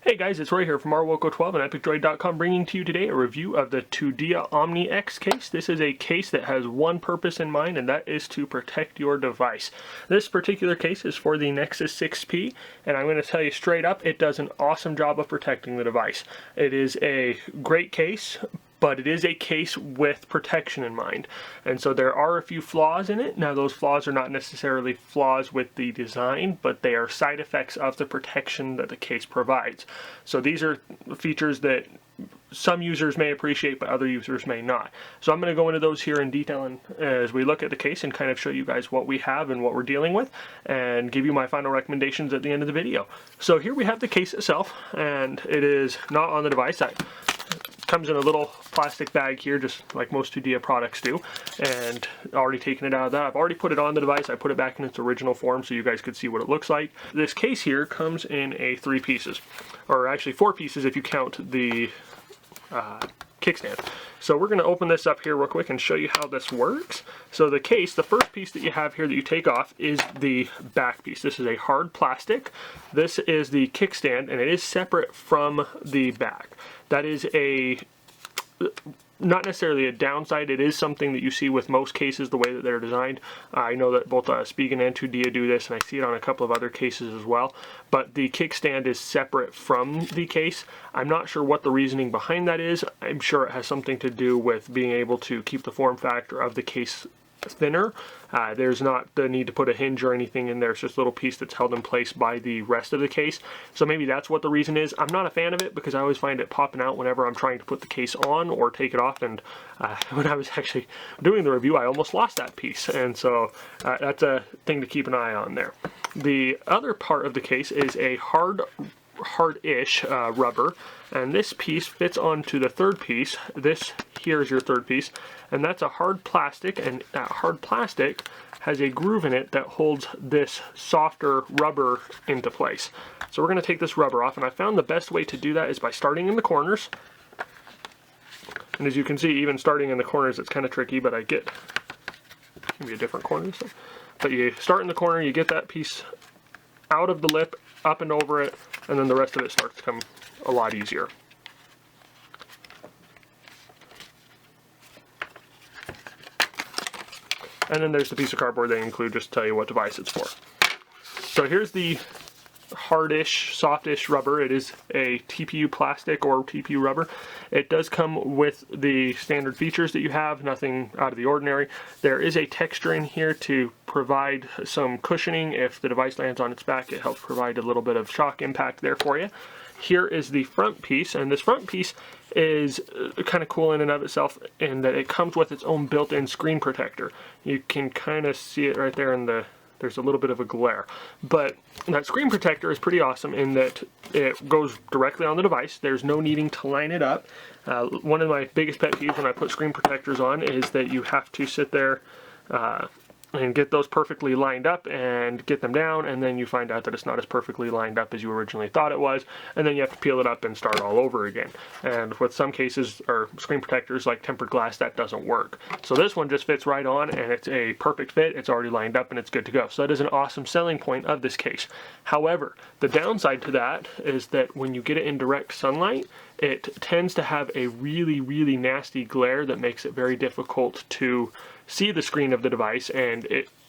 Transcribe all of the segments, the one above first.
Hey guys, it's Roy here from rwoco12 and epicdroid.com, bringing to you today a review of the Tudia OMNIX case. This is a case that has one purpose in mind, and that is to protect your device. This particular case is for the Nexus 6P, and I'm going to tell you straight up, it does an awesome job of protecting the device. It is a great case, but it is a case with protection in mind. And so there are a few flaws in it. Now those flaws are not necessarily flaws with the design, but they are side effects of the protection that the case provides. So these are features that some users may appreciate, but other users may not. So I'm going to go into those here in detail and as we look at the case and kind of show you guys what we have and what we're dealing with, and give you my final recommendations at the end of the video. So here we have the case itself, and it is not on the device. Comes in a little plastic bag here, just like most Tudia products do, and already taken it out of that. I've already put it on the device. I put it back in its original form so you guys could see what it looks like. This case here comes in a 3 pieces, or actually 4 pieces if you count the kickstand. So we're going to open this up here real quick and show you how this works. So the case, the first piece that you have here that you take off is the back piece. This is a hard plastic. This is the kickstand, and it is separate from the back. That is not necessarily a downside. It is something that you see with most cases, the way that they're designed. I know that both Spigen and Tudia do this, and I see it on a couple of other cases as well. But the kickstand is separate from the case. I'm not sure what the reasoning behind that is. I'm sure it has something to do with being able to keep the form factor of the case thinner. There's not the need to put a hinge or anything in there. It's just a little piece that's held in place by the rest of the case. So maybe that's what the reason is. I'm not a fan of it because I always find it popping out whenever I'm trying to put the case on or take it off, and when I was actually doing the review I almost lost that piece, and so that's a thing to keep an eye on there. The other part of the case is a hard-ish rubber, and this piece fits onto the third piece. This here is your third piece, and that's a hard plastic, and that hard plastic has a groove in it that holds this softer rubber into place. So we're going to take this rubber off, and I found the best way to do that is by starting in the corners. And as you can see, even starting in the corners, it's kind of tricky, but I get maybe a different corner this time. But you start in the corner, you get that piece out of the lip, up and over it, and then the rest of it starts to come a lot easier. And then there's the piece of cardboard they include just to tell you what device it's for. So here's the hardish, softish rubber. It is a TPU plastic or TPU rubber. It does come with the standard features that you have, nothing out of the ordinary. There is a texture in here to provide some cushioning. If the device lands on its back, it helps provide a little bit of shock impact there for you. Here is the front piece, and this front piece is kind of cool in and of itself in that it comes with its own built-in screen protector. You can kind of see it right there in the there's a little bit of a glare, but that screen protector is pretty awesome in that it goes directly on the device. There's no needing to line it up. One of my biggest pet peeves when I put screen protectors on is that you have to sit there and get those perfectly lined up and get them down, and then you find out that it's not as perfectly lined up as you originally thought it was, and then you have to peel it up and start all over again. And with some cases, or screen protectors like tempered glass, that doesn't work. So this one just fits right on, and it's a perfect fit. It's already lined up and it's good to go. So that is an awesome selling point of this case. However, the downside to that is that when you get it in direct sunlight, it tends to have a really, really nasty glare that makes it very difficult to see the screen of the device, and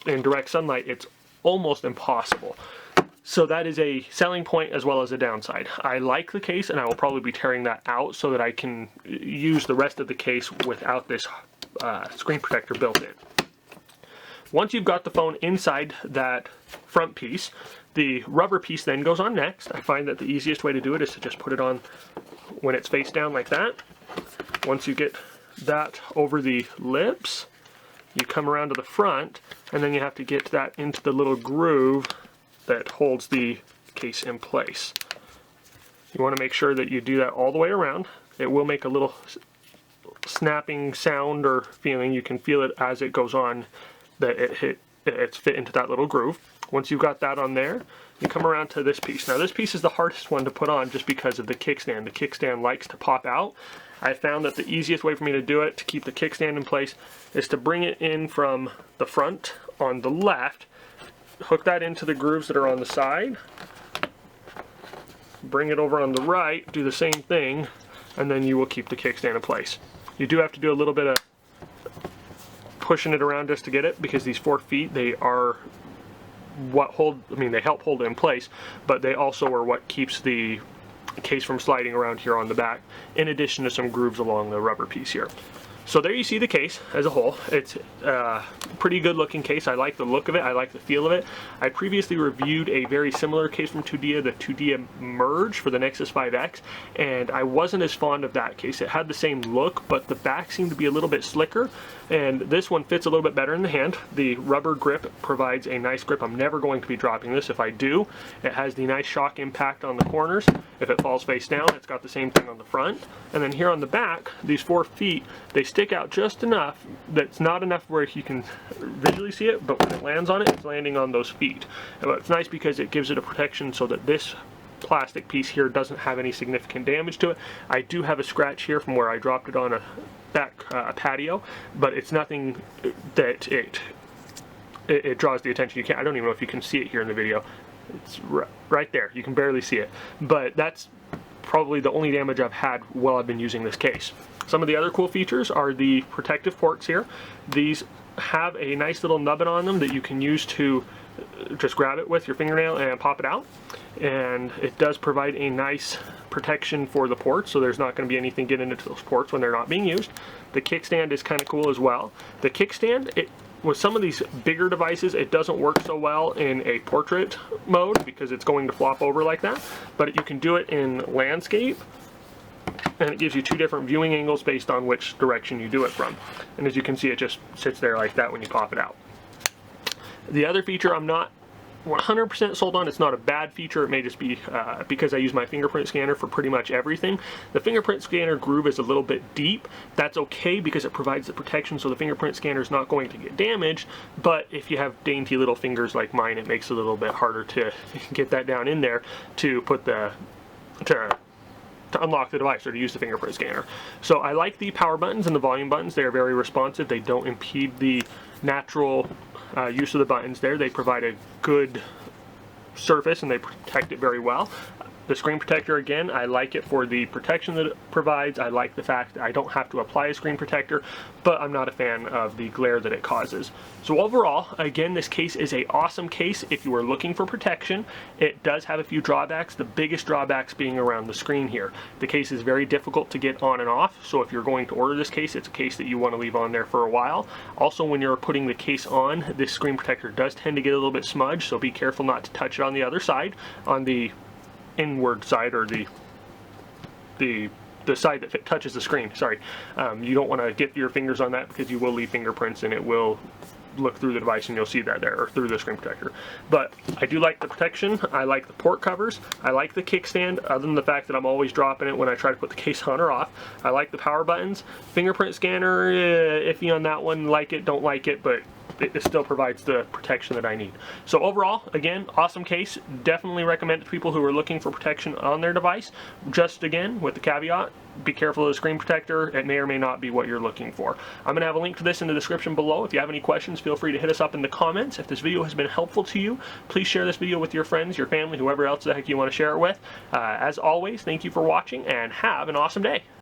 in direct sunlight it's almost impossible. So that is a selling point as well as a downside. I like the case, and I will probably be tearing that out so that I can use the rest of the case without this screen protector built in. Once you've got the phone inside that front piece, the rubber piece then goes on next. I find that the easiest way to do it is to just put it on when it's face down like that. Once you get that over the lips, you come around to the front, and then you have to get that into the little groove that holds the case in place. You want to make sure that you do that all the way around. It will make a little snapping sound or feeling. You can feel it as it goes on, that it's fit into that little groove. Once you've got that on there, you come around to this piece. Now this piece is the hardest one to put on just because of the kickstand. The kickstand likes to pop out. I found that the easiest way for me to do it, to keep the kickstand in place, is to bring it in from the front on the left, hook that into the grooves that are on the side, bring it over on the right, do the same thing, and then you will keep the kickstand in place. You do have to do a little bit of pushing it around just to get it, because these 4 feet, they are what hold, I mean, they help hold it in place, but they also are what keeps the case from sliding around here on the back, in addition to some grooves along the rubber piece here. So there you see the case as a whole. It's a pretty good looking case. I like the look of it. I like the feel of it. I previously reviewed a very similar case from Tudia, the Tudia Merge for the Nexus 5X, and I wasn't as fond of that case. It had the same look, but the back seemed to be a little bit slicker, and this one fits a little bit better in the hand. The rubber grip provides a nice grip. I'm never going to be dropping this. If I do, it has the nice shock impact on the corners. If it falls face down, it's got the same thing on the front. And then here on the back, these 4 feet, they stick out just enough that's not enough where you can visually see it, but when it lands on it, it's landing on those feet. But it's nice because it gives it a protection so that this plastic piece here doesn't have any significant damage to it. I do have a scratch here from where I dropped it on a back patio, but it's nothing that it draws the attention. You can't, I don't even know if you can see it here in the video. It's right there. You can barely see it, but that's probably the only damage I've had while I've been using this case. Some of the other cool features are the protective ports here. These have a nice little nubbin on them that you can use to just grab it with your fingernail and pop it out. And it does provide a nice protection for the ports, so there's not going to be anything getting into those ports when they're not being used. The kickstand is kind of cool as well. The kickstand, with some of these bigger devices, it doesn't work so well in a portrait mode because it's going to flop over like that, but you can do it in landscape, and it gives you 2 different viewing angles based on which direction you do it from. And as you can see, it just sits there like that when you pop it out. The other feature I'm not 100% sold on. It's not a bad feature. It may just be because I use my fingerprint scanner for pretty much everything. The fingerprint scanner groove is a little bit deep. That's okay because it provides the protection so the fingerprint scanner is not going to get damaged, but if you have dainty little fingers like mine, it makes it a little bit harder to get that down in there to put the to unlock the device or to use the fingerprint scanner. So I like the power buttons and the volume buttons. They are very responsive. They don't impede the natural use of the buttons there. They provide a good surface and they protect it very well. The screen protector, again, I like it for the protection that it provides. I like the fact that I don't have to apply a screen protector, but I'm not a fan of the glare that it causes. So overall, again, this case is an awesome case if you are looking for protection. It does have a few drawbacks, the biggest drawbacks being around the screen here. The case is very difficult to get on and off, so if you're going to order this case, it's a case that you want to leave on there for a while. Also, when you're putting the case on, this screen protector does tend to get a little bit smudged, so be careful not to touch it on the other side, on the inward side, or the side that touches the screen, sorry. You don't want to get your fingers on that because you will leave fingerprints and it will look through the device and you'll see that there, or through the screen protector. But I do like the protection, I like the port covers, I like the kickstand, other than the fact that I'm always dropping it when I try to put the case on or off. I like the power buttons. Fingerprint scanner, iffy on that one, like it, don't like it, but it still provides the protection that I need. So overall, again, awesome case. Definitely recommend it to people who are looking for protection on their device. Just again, with the caveat, be careful of the screen protector. It may or may not be what you're looking for. I'm going to have a link to this in the description below. If you have any questions, feel free to hit us up in the comments. If this video has been helpful to you, please share this video with your friends, your family, whoever else the heck you want to share it with. As always, thank you for watching and have an awesome day.